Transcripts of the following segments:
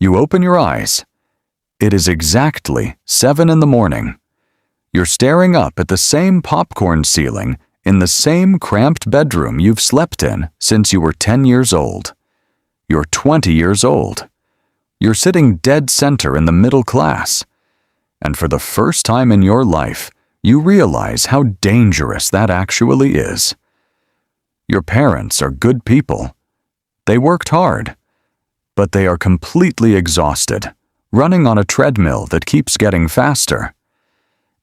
You open your eyes. It is exactly 7 in the morning. You're staring up at the same popcorn ceiling in the same cramped bedroom you've slept in since you were 10 years old. You're 20 years old. You're sitting dead center in the middle class. And for the first time in your life, you realize how dangerous that actually is. Your parents are good people. They worked hard, but they are completely exhausted, running on a treadmill that keeps getting faster.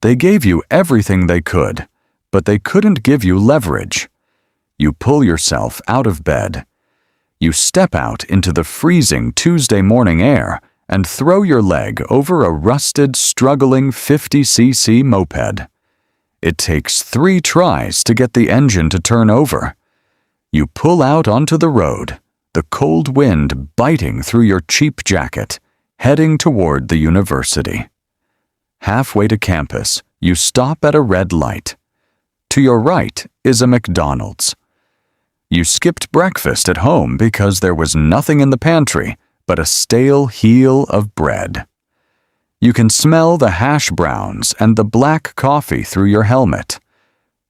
They gave you everything they could, but they couldn't give you leverage. You pull yourself out of bed. You step out into the freezing Tuesday morning air and throw your leg over a rusted, struggling 50cc moped. It takes 3 tries to get the engine to turn over. You pull out onto the road, the cold wind biting through your cheap jacket, heading toward the university. Halfway to campus, you stop at a red light. To your right is a McDonald's. You skipped breakfast at home because there was nothing in the pantry but a stale heel of bread. You can smell the hash browns and the black coffee through your helmet.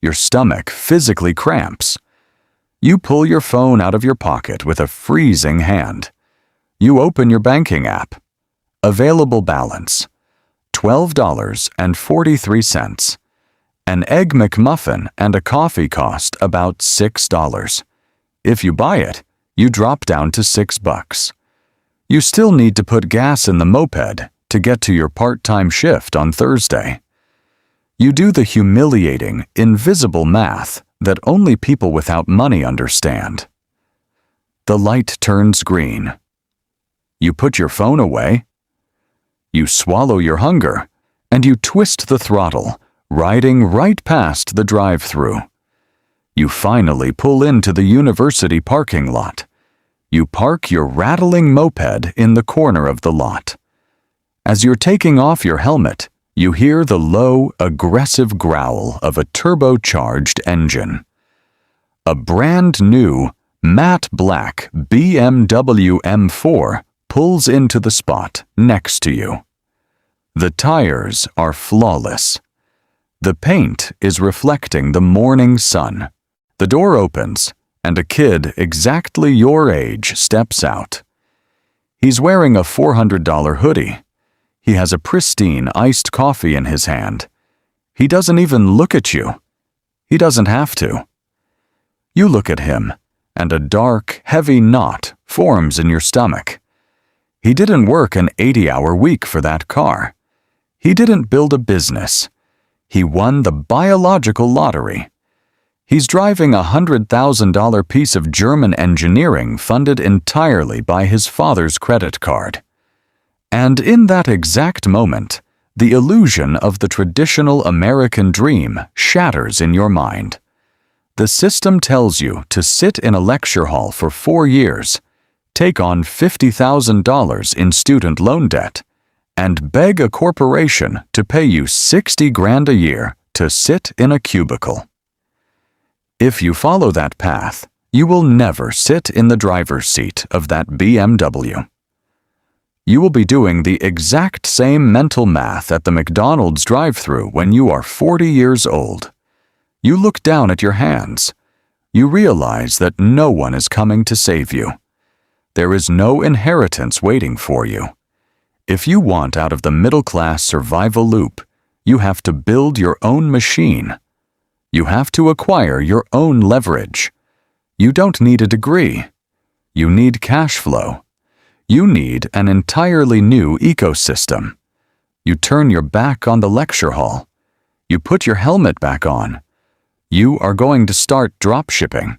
Your stomach physically cramps. You pull your phone out of your pocket with a freezing hand. You open your banking app. Available balance: $12.43. An Egg McMuffin and a coffee cost about $6. If you buy it, you drop down to $6. You still need to put gas in the moped to get to your part-time shift on Thursday. You do the humiliating, invisible math that only people without money understand. The light turns green. You put your phone away. You swallow your hunger, and you twist the throttle, riding right past the drive-thru. You finally pull into the university parking lot. You park your rattling moped in the corner of the lot. As you're taking off your helmet, you hear the low, aggressive growl of a turbocharged engine. A brand new, matte black BMW M4 pulls into the spot next to you. The tires are flawless. The paint is reflecting the morning sun. The door opens, and a kid exactly your age steps out. He's wearing a $400 hoodie. He has a pristine iced coffee in his hand. He doesn't even look at you. He doesn't have to. You look at him, and a dark, heavy knot forms in your stomach. He didn't work an 80-hour week for that car. He didn't build a business. He won the biological lottery. He's driving a $100,000 piece of German engineering funded entirely by his father's credit card. And in that exact moment, the illusion of the traditional American dream shatters in your mind. The system tells you to sit in a lecture hall for 4 years, take on $50,000 in student loan debt, and beg a corporation to pay you $60,000 a year to sit in a cubicle. If you follow that path, you will never sit in the driver's seat of that BMW. You will be doing the exact same mental math at the McDonald's drive-thru when you are 40 years old. You look down at your hands. You realize that no one is coming to save you. There is no inheritance waiting for you. If you want out of the middle-class survival loop, you have to build your own machine. You have to acquire your own leverage. You don't need a degree. You need cash flow. You need an entirely new ecosystem. You turn your back on the lecture hall. You put your helmet back on. You are going to start dropshipping.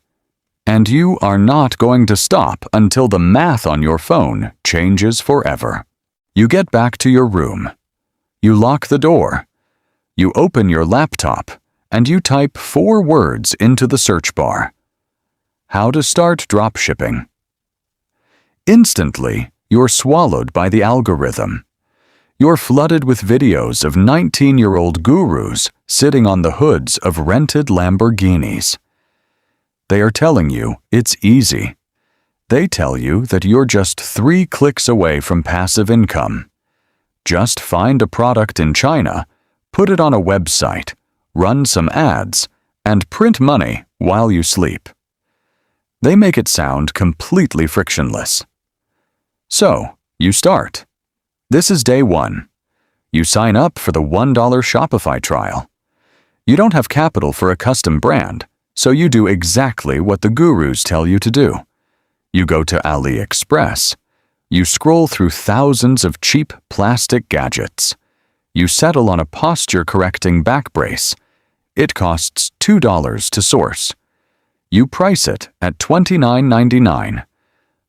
And you are not going to stop until the math on your phone changes forever. You get back to your room. You lock the door. You open your laptop, and you type 4 words into the search bar. How to start dropshipping. Instantly, you're swallowed by the algorithm. You're flooded with videos of 19-year-old gurus sitting on the hoods of rented Lamborghinis. They are telling you it's easy. They tell you that you're just 3 clicks away from passive income. Just find a product in China, put it on a website, run some ads, and print money while you sleep. They make it sound completely frictionless. So, you start. This is day 1. You sign up for the $1 Shopify trial. You don't have capital for a custom brand, so you do exactly what the gurus tell you to do. You go to AliExpress. You scroll through thousands of cheap plastic gadgets. You settle on a posture-correcting back brace. It costs $2 to source. You price it at $29.99.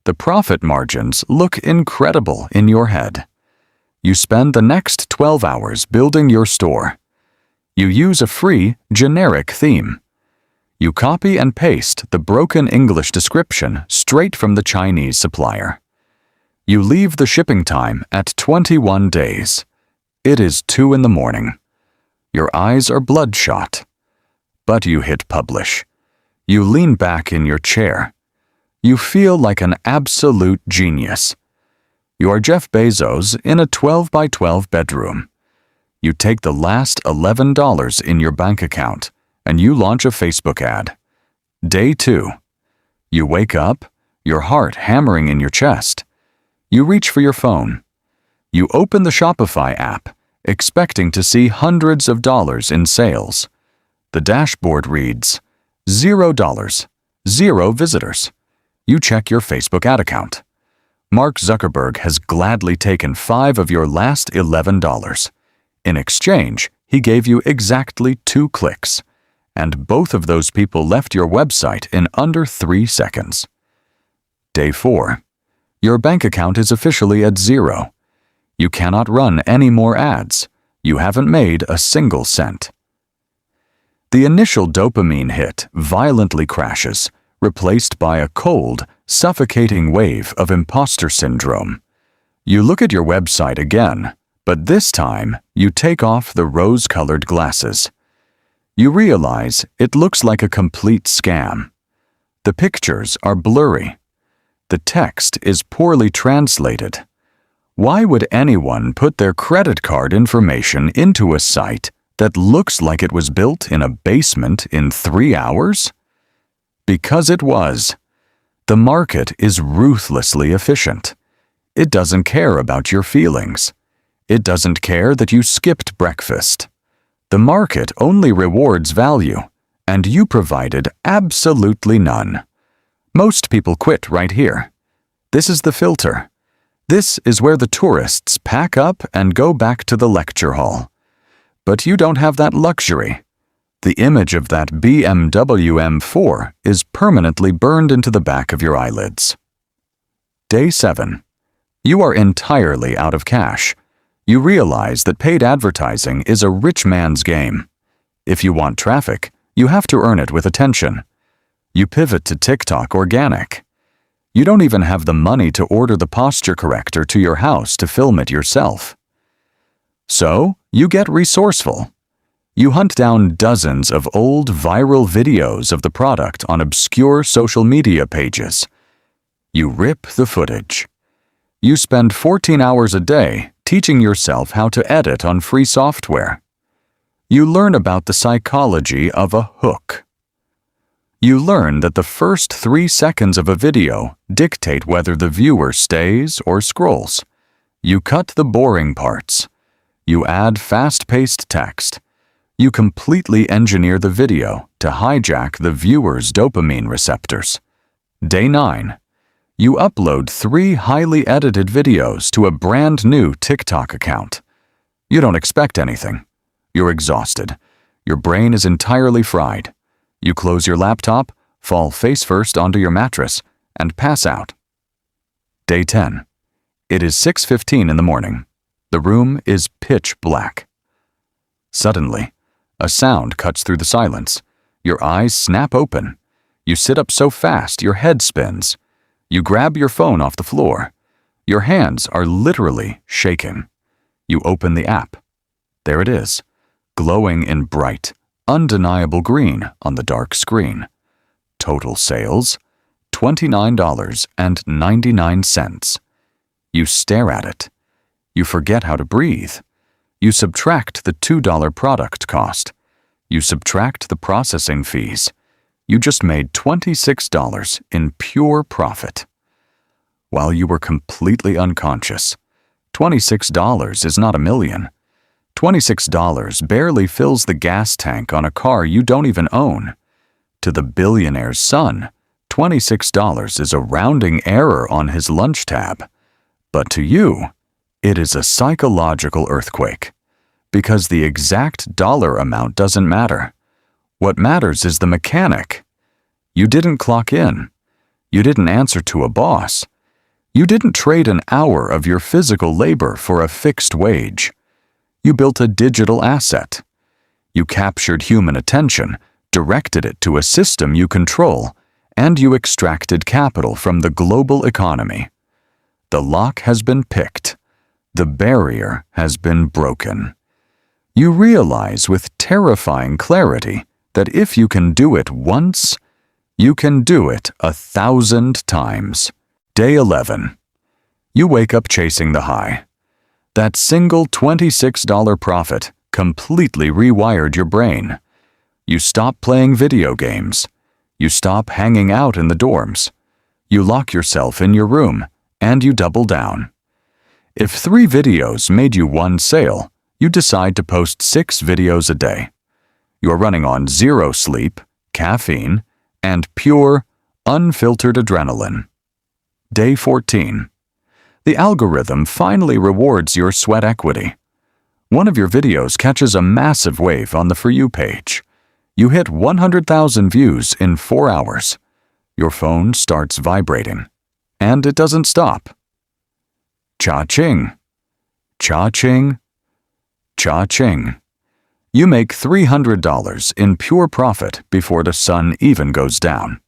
The profit margins look incredible in your head. You spend the next 12 hours building your store. You use a free, generic theme. You copy and paste the broken English description straight from the Chinese supplier. You leave the shipping time at 21 days. It is 2 in the morning. Your eyes are bloodshot. But you hit publish. You lean back in your chair. You feel like an absolute genius. You are Jeff Bezos in a 12 by 12 bedroom. You take the last $11 in your bank account and you launch a Facebook ad. Day 2. You wake up, your heart hammering in your chest. You reach for your phone. You open the Shopify app, expecting to see hundreds of dollars in sales. The dashboard reads, $0, 0 visitors. You check your Facebook ad account. Mark Zuckerberg has gladly taken 5 of your last $11. In exchange, he gave you exactly 2 clicks, and both of those people left your website in under 3 seconds. Day 4. Your bank account is officially at 0. You cannot run any more ads. You haven't made a single cent. The initial dopamine hit violently crashes, replaced by a cold, suffocating wave of imposter syndrome. You look at your website again, but this time you take off the rose-colored glasses. You realize it looks like a complete scam. The pictures are blurry. The text is poorly translated. Why would anyone put their credit card information into a site that looks like it was built in a basement in 3 hours? Because it was. The market is ruthlessly efficient. It doesn't care about your feelings. It doesn't care that you skipped breakfast. The market only rewards value, and you provided absolutely none. Most people quit right here. This is the filter. This is where the tourists pack up and go back to the lecture hall. But you don't have that luxury. The image of that BMW M4 is permanently burned into the back of your eyelids. Day 7. You are entirely out of cash. You realize that paid advertising is a rich man's game. If you want traffic, you have to earn it with attention. You pivot to TikTok organic. You don't even have the money to order the posture corrector to your house to film it yourself. So, you get resourceful. You hunt down dozens of old viral videos of the product on obscure social media pages. You rip the footage. You spend 14 hours a day teaching yourself how to edit on free software. You learn about the psychology of a hook. You learn that the first 3 seconds of a video dictate whether the viewer stays or scrolls. You cut the boring parts. You add fast-paced text. You completely engineer the video to hijack the viewer's dopamine receptors. Day 9. You upload 3 highly edited videos to a brand new TikTok account. You don't expect anything. You're exhausted. Your brain is entirely fried. You close your laptop, fall face first onto your mattress, and pass out. Day 10. It is 6:15 in the morning. The room is pitch black. Suddenly, a sound cuts through the silence. Your eyes snap open. You sit up so fast your head spins. You grab your phone off the floor. Your hands are literally shaking. You open the app. There it is, glowing in bright, undeniable green on the dark screen. Total sales, $29.99. You stare at it. You forget how to breathe. You subtract the $2 product cost. You subtract the processing fees. You just made $26 in pure profit. While you were completely unconscious, $26 is not $1 million. $26 barely fills the gas tank on a car you don't even own. To the billionaire's son, $26 is a rounding error on his lunch tab. But to you, it is a psychological earthquake. Because the exact dollar amount doesn't matter. What matters is the mechanic. You didn't clock in. You didn't answer to a boss. You didn't trade an hour of your physical labor for a fixed wage. You built a digital asset. You captured human attention, directed it to a system you control, and you extracted capital from the global economy. The lock has been picked. The barrier has been broken. You realize with terrifying clarity that if you can do it once, you can do it 1,000 times. Day 11. You wake up chasing the high. That single $26 profit completely rewired your brain. You stop playing video games. You stop hanging out in the dorms. You lock yourself in your room, and you double down. If 3 videos made you 1 sale, you decide to post 6 videos a day. You're running on 0 sleep, caffeine, and pure, unfiltered adrenaline. Day 14. The algorithm finally rewards your sweat equity. One of your videos catches a massive wave on the For You page. You hit 100,000 views in 4 hours. Your phone starts vibrating. And it doesn't stop. Cha-ching. Cha-ching. Cha-ching. You make $300 in pure profit before the sun even goes down.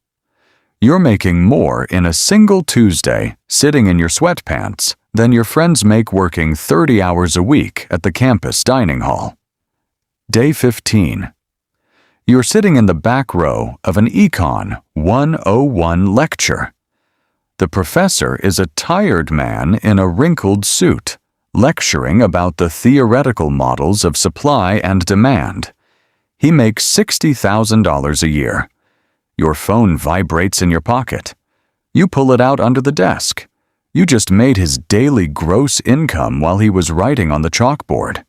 You're making more in a single Tuesday sitting in your sweatpants than your friends make working 30 hours a week at the campus dining hall. Day 15. You're sitting in the back row of an Econ 101 lecture. The professor is a tired man in a wrinkled suit, lecturing about the theoretical models of supply and demand. He makes $60,000 a year. Your phone vibrates in your pocket. You pull it out under the desk. You just made his daily gross income while he was writing on the chalkboard.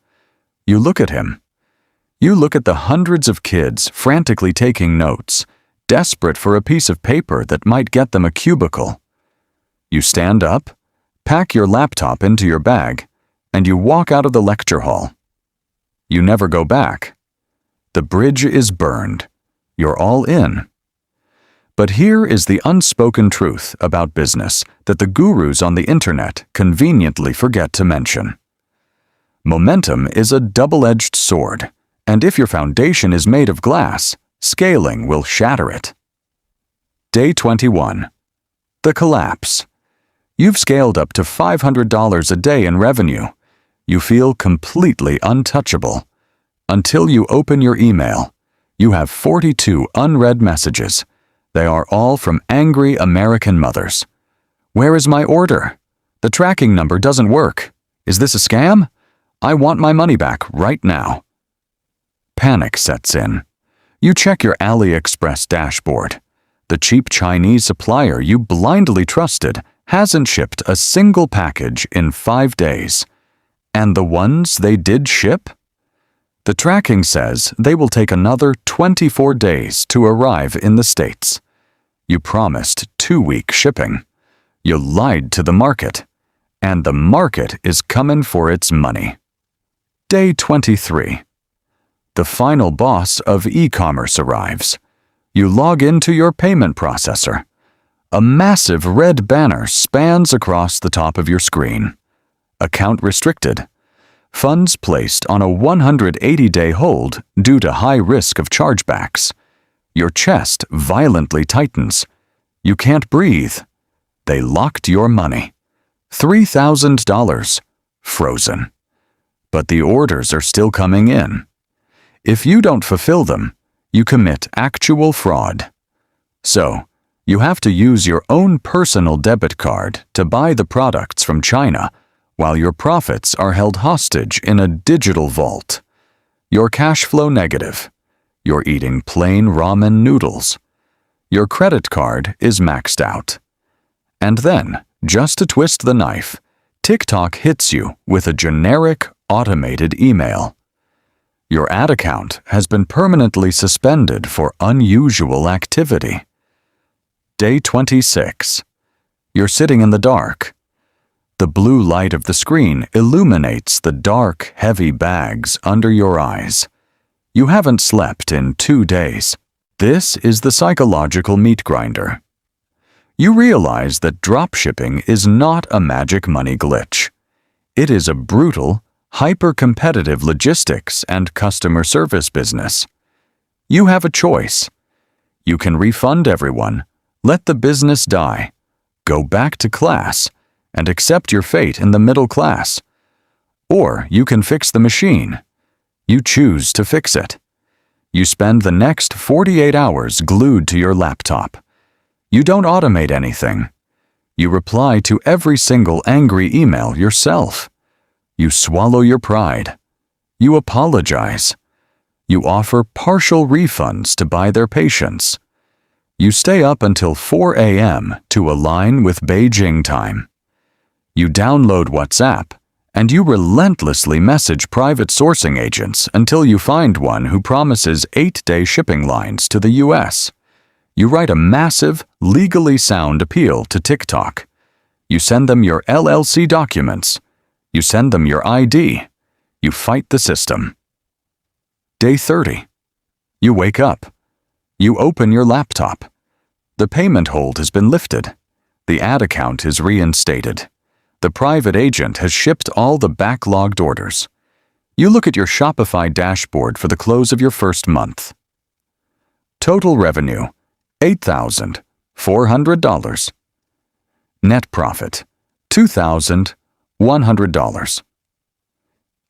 You look at him. You look at the hundreds of kids frantically taking notes, desperate for a piece of paper that might get them a cubicle. You stand up, pack your laptop into your bag, and you walk out of the lecture hall. You never go back. The bridge is burned. You're all in. But here is the unspoken truth about business that the gurus on the internet conveniently forget to mention. Momentum is a double-edged sword, and if your foundation is made of glass, scaling will shatter it. Day 21. The collapse. You've scaled up to $500 a day in revenue. You feel completely untouchable. Until you open your email, you have 42 unread messages. They are all from angry American mothers. Where is my order? The tracking number doesn't work. Is this a scam? I want my money back right now. Panic sets in. You check your AliExpress dashboard. The cheap Chinese supplier you blindly trusted hasn't shipped a single package in 5 days. And the ones they did ship? The tracking says they will take another 24 days to arrive in the States. You promised 2-week shipping. You lied to the market. And the market is coming for its money. Day 23. The final boss of e-commerce arrives. You log into your payment processor. A massive red banner spans across the top of your screen. Account restricted. Funds placed on a 180-day hold due to high risk of chargebacks. Your chest violently tightens. You can't breathe. They locked your money. $3,000. Frozen. But the orders are still coming in. If you don't fulfill them, you commit actual fraud. So, You have to use your own personal debit card to buy the products from China, while your profits are held hostage in a digital vault. Your cash flow negative. You're eating plain ramen noodles. Your credit card is maxed out. And then, just to twist the knife, TikTok hits you with a generic, automated email. Your ad account has been permanently suspended for unusual activity. Day 26. You're sitting in the dark. The blue light of the screen illuminates the dark, heavy bags under your eyes. You haven't slept in 2 days. This is the psychological meat grinder. You realize that dropshipping is not a magic money glitch. It is a brutal, hyper-competitive logistics and customer service business. You have a choice. You can refund everyone, let the business die, go back to class, and accept your fate in the middle class. Or you can fix the machine. You choose to fix it. You spend the next 48 hours glued to your laptop. You don't automate anything. You reply to every single angry email yourself. You swallow your pride. You apologize. You offer partial refunds to buy their patience. You stay up until 4 a.m. to align with Beijing time. You download WhatsApp, and you relentlessly message private sourcing agents until you find one who promises 8-day shipping lines to the US. You write a massive, legally sound appeal to TikTok. You send them your LLC documents. You send them your ID. You fight the system. Day 30. You wake up. You open your laptop. The payment hold has been lifted. The ad account is reinstated. The private agent has shipped all the backlogged orders. You look at your Shopify dashboard for the close of your first month. Total revenue, $8,400. Net profit, $2,100.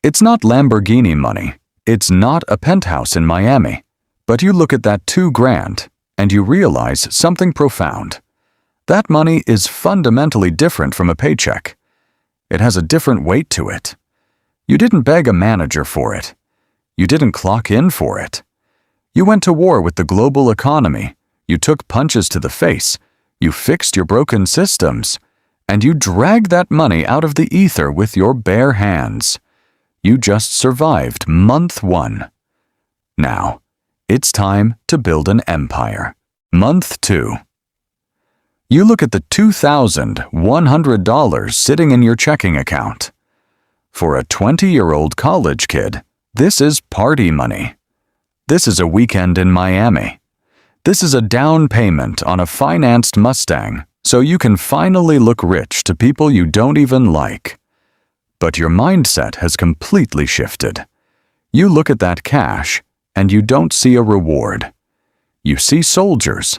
It's not Lamborghini money. It's not a penthouse in Miami. But you look at that $2,000 and you realize something profound. That money is fundamentally different from a paycheck. It has a different weight to it. You didn't beg a manager for it. You didn't clock in for it. You went to war with the global economy. You took punches to the face. You fixed your broken systems. And you dragged that money out of the ether with your bare hands. You just survived month 1. Now, it's time to build an empire. Month 2. You look at the $2,100 sitting in your checking account. For a 20-year-old college kid, this is party money. This is a weekend in Miami. This is a down payment on a financed Mustang, so you can finally look rich to people you don't even like. But your mindset has completely shifted. You look at that cash, and you don't see a reward. You see soldiers.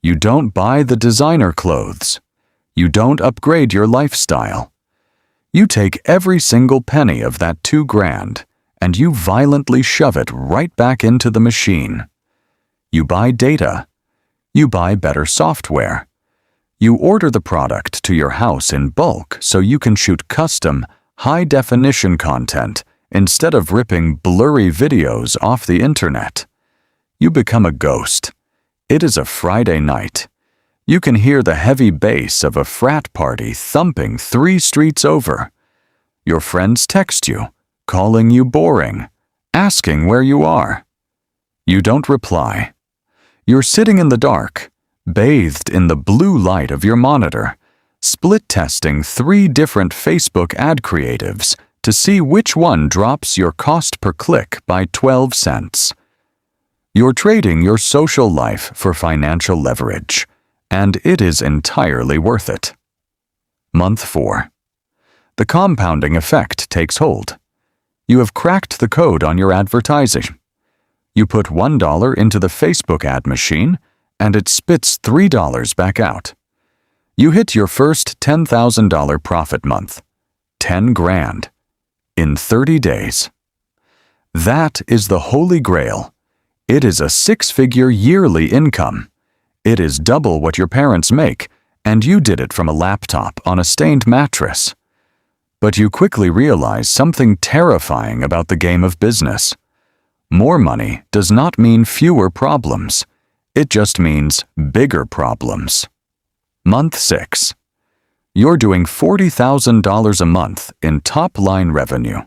You don't buy the designer clothes. You don't upgrade your lifestyle. You take every single penny of that $2,000 and you violently shove it right back into the machine. You buy data. You buy better software. You order the product to your house in bulk so you can shoot custom, high-definition content instead of ripping blurry videos off the internet. You become a ghost. It is a Friday night. You can hear the heavy bass of a frat party thumping 3 streets over. Your friends text you, calling you boring, asking where you are. You don't reply. You're sitting in the dark, bathed in the blue light of your monitor, split testing 3 different Facebook ad creatives to see which one drops your cost per click by 12 cents. You're trading your social life for financial leverage, and it is entirely worth it. Month 4. The compounding effect takes hold. You have cracked the code on your advertising. You put $1 into the Facebook ad machine, and it spits $3 back out. You hit your first $10,000 profit month, $10,000, in 30 days. That is the holy grail. It is a 6-figure yearly income. It is double what your parents make, and you did it from a laptop on a stained mattress. But you quickly realize something terrifying about the game of business. More money does not mean fewer problems. It just means bigger problems. Month 6. You're doing $40,000 a month in top-line revenue.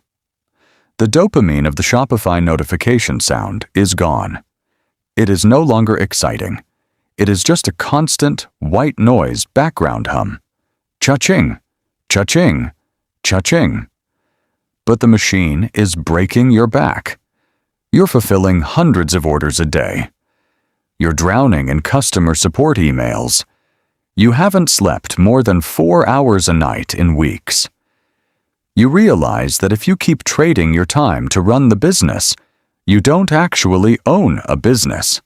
The dopamine of the Shopify notification sound is gone. It is no longer exciting. It is just a constant, white noise background hum. Cha-ching, cha-ching, cha-ching. But the machine is breaking your back. You're fulfilling hundreds of orders a day. You're drowning in customer support emails. You haven't slept more than 4 hours a night in weeks. You realize that if you keep trading your time to run the business, you don't actually own a business.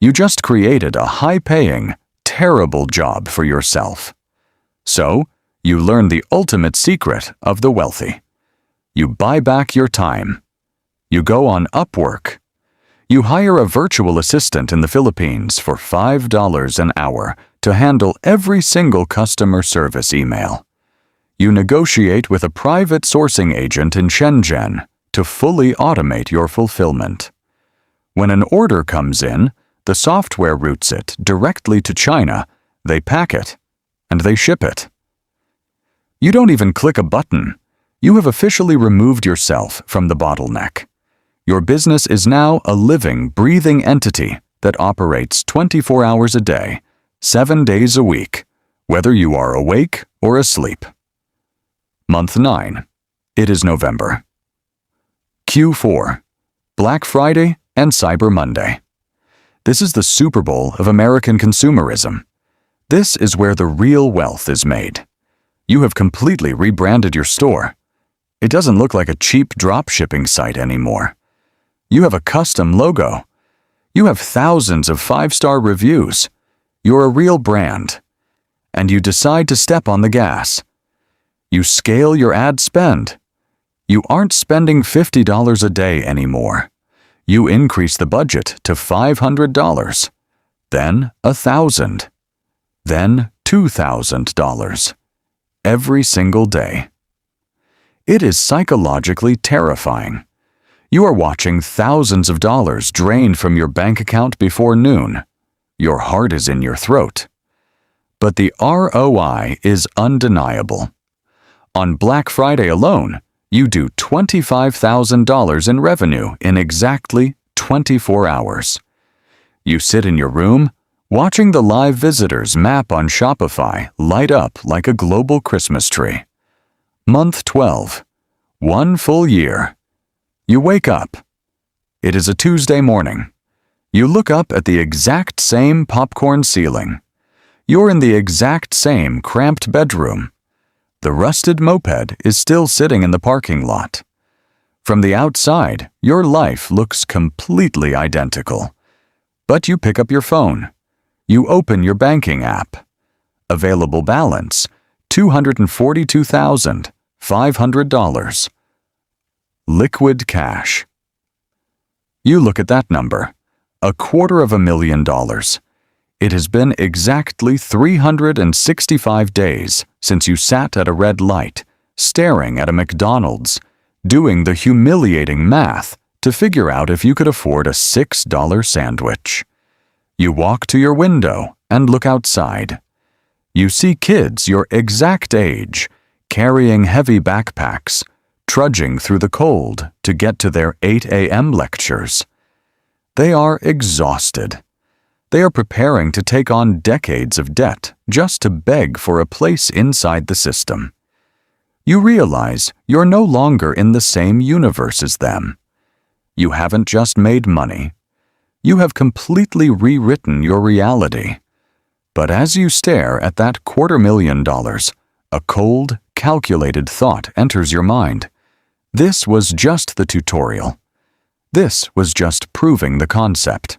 You just created a high-paying, terrible job for yourself. So, you learn the ultimate secret of the wealthy. You buy back your time. You go on Upwork. You hire a virtual assistant in the Philippines for $5 an hour to handle every single customer service email. You negotiate with a private sourcing agent in Shenzhen to fully automate your fulfillment. When an order comes in, the software routes it directly to China, they pack it, and they ship it. You don't even click a button. You have officially removed yourself from the bottleneck. Your business is now a living, breathing entity that operates 24 hours a day, 7 days a week, whether you are awake or asleep. Month 9. It is November. Q4. Black Friday and Cyber Monday. This is the Super Bowl of American consumerism. This is where the real wealth is made. You have completely rebranded your store. It doesn't look like a cheap dropshipping site anymore. You have a custom logo. You have thousands of 5-star reviews. You're a real brand. And you decide to step on the gas. You scale your ad spend. You aren't spending $50 a day anymore. You increase the budget to $500, then $1,000, then $2,000, every single day. It is psychologically terrifying. You are watching thousands of dollars drain from your bank account before noon. Your heart is in your throat. But the ROI is undeniable. On Black Friday alone, you do $25,000 in revenue in exactly 24 hours. You sit in your room, watching the live visitors map on Shopify light up like a global Christmas tree. Month 12. 1 full year. You wake up. It is a Tuesday morning. You look up at the exact same popcorn ceiling. You're in the exact same cramped bedroom. The rusted moped is still sitting in the parking lot. From the outside, your life looks completely identical. But you pick up your phone. You open your banking app. Available balance, $242,500. Liquid cash. You look at that number, $250,000. It has been exactly 365 days since you sat at a red light, staring at a McDonald's, doing the humiliating math to figure out if you could afford a $6 sandwich. You walk to your window and look outside. You see kids your exact age, carrying heavy backpacks, trudging through the cold to get to their 8 a.m. lectures. They are exhausted. They are preparing to take on decades of debt just to beg for a place inside the system. You realize you're no longer in the same universe as them. You haven't just made money. You have completely rewritten your reality. But as you stare at that $250,000, a cold, calculated thought enters your mind. This was just the tutorial. This was just proving the concept.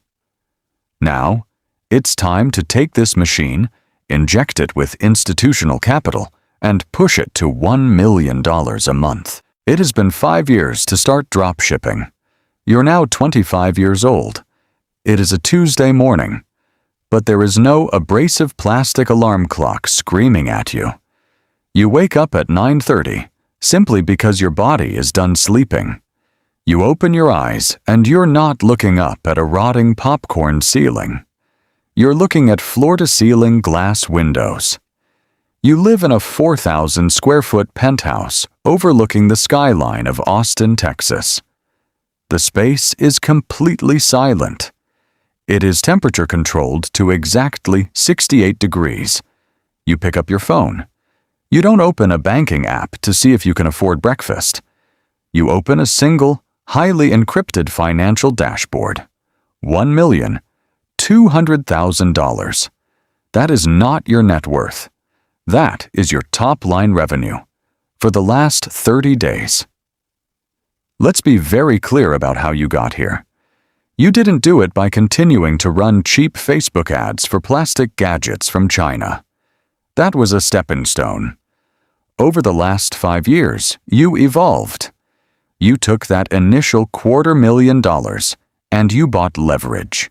Now, it's time to take this machine, inject it with institutional capital, and push it to $1 million a month. It has been 5 years to start dropshipping. You're now 25 years old. It is a Tuesday morning. but there is no abrasive plastic alarm clock screaming at you. You wake up at 9:30 simply because your body is done sleeping. You open your eyes and you're not looking up at a rotting popcorn ceiling. You're looking at floor-to-ceiling glass windows. You live in a 4,000 square foot penthouse overlooking the skyline of Austin, Texas. The space is completely silent. It is temperature controlled to exactly 68 degrees. You pick up your phone. You don't open a banking app to see if you can afford breakfast. You open a single, highly encrypted financial dashboard. $1,200,000. That is not your net worth. That is your top-line revenue for the last 30 days. Let's be very clear about how you got here. You didn't do it by continuing to run cheap Facebook ads for plastic gadgets from China. That was a stepping stone. Over the last 5 years, you evolved. You took that initial $250,000 and you bought leverage.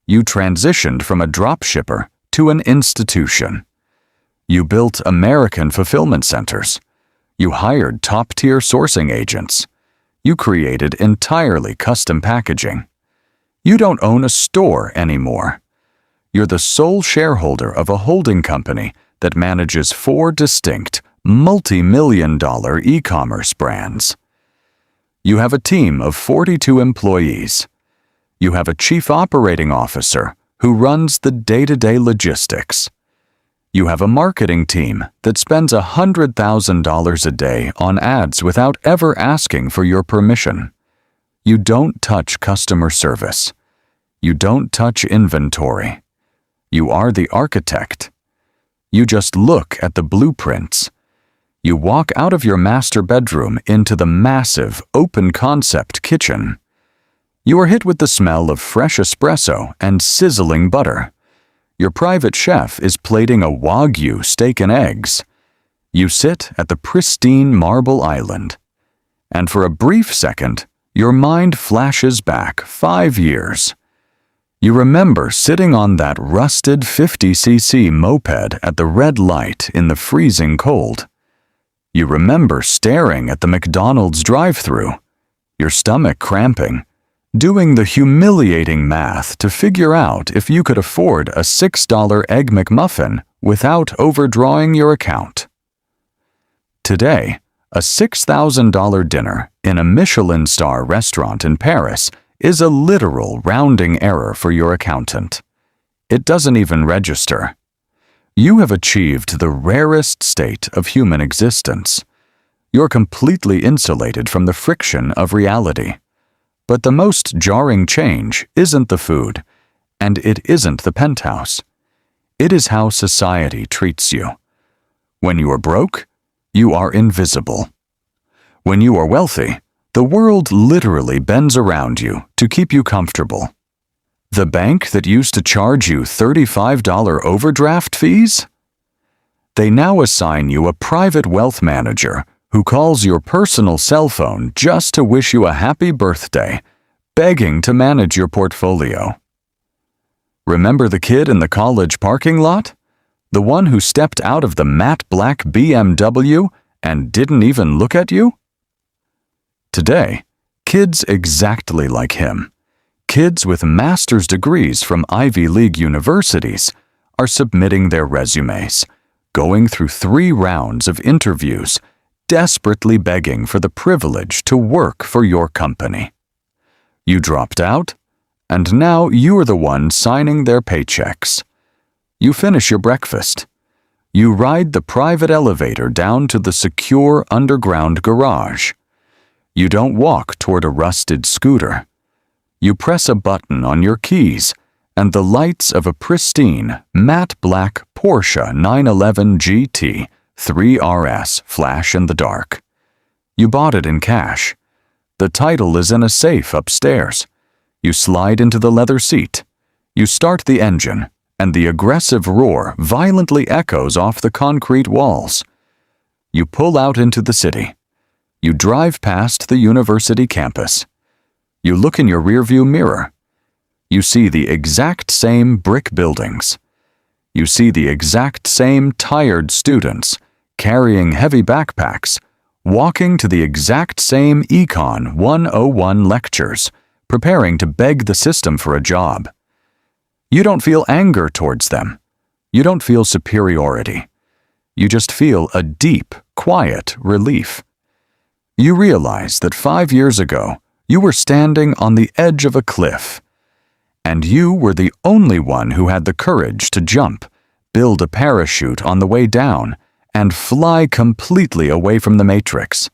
You transitioned from a dropshipper to an institution. You built American fulfillment centers. You hired top-tier sourcing agents. You created entirely custom packaging. You don't own a store anymore. You're the sole shareholder of a holding company that manages 4 distinct, multi-million-dollar e-commerce brands. You have a team of 42 employees. You have a chief operating officer who runs the day-to-day logistics. You have a marketing team that spends $100,000 a day on ads without ever asking for your permission. You don't touch customer service. You don't touch inventory. You are the architect. You just look at the blueprints. You walk out of your master bedroom into the massive, open-concept kitchen. You are hit with the smell of fresh espresso and sizzling butter. Your private chef is plating a Wagyu steak and eggs. You sit at the pristine marble island. And for a brief second, your mind flashes back 5 years. You remember sitting on that rusted 50cc moped at the red light in the freezing cold. You remember staring at the McDonald's drive-thru, your stomach cramping, doing the humiliating math to figure out if you could afford a $6 Egg McMuffin without overdrawing your account. Today, a $6,000 dinner in a Michelin star restaurant in Paris is a literal rounding error for your accountant. It doesn't even register. You have achieved the rarest state of human existence. You're completely insulated from the friction of reality. But the most jarring change isn't the food, and it isn't the penthouse. It is how society treats you. When you are broke, you are invisible. When you are wealthy, the world literally bends around you to keep you comfortable. The bank that used to charge you $35 overdraft fees? They now assign you a private wealth manager who calls your personal cell phone just to wish you a happy birthday, begging to manage your portfolio. Remember the kid in the college parking lot? The one who stepped out of the matte black BMW and didn't even look at you? Today, kids exactly like him, kids with master's degrees from Ivy League universities, are submitting their resumes, going through 3 rounds of interviews, desperately begging for the privilege to work for your company. You dropped out, and now you're the one signing their paychecks. You finish your breakfast. You ride the private elevator down to the secure underground garage. You don't walk toward a rusted scooter. You press a button on your keys, and the lights of a pristine, matte black Porsche 911 GT 3RS flash in the dark. You bought it in cash. The title is in a safe upstairs. You slide into the leather seat. You start the engine, and the aggressive roar violently echoes off the concrete walls. You pull out into the city. You drive past the university campus. You look in your rearview mirror. You see the exact same brick buildings. You see the exact same tired students, carrying heavy backpacks, walking to the exact same Econ 101 lectures, preparing to beg the system for a job. You don't feel anger towards them. You don't feel superiority. You just feel a deep, quiet relief. You realize that 5 years ago, you were standing on the edge of a cliff, and you were the only one who had the courage to jump, build a parachute on the way down, and fly completely away from the matrix.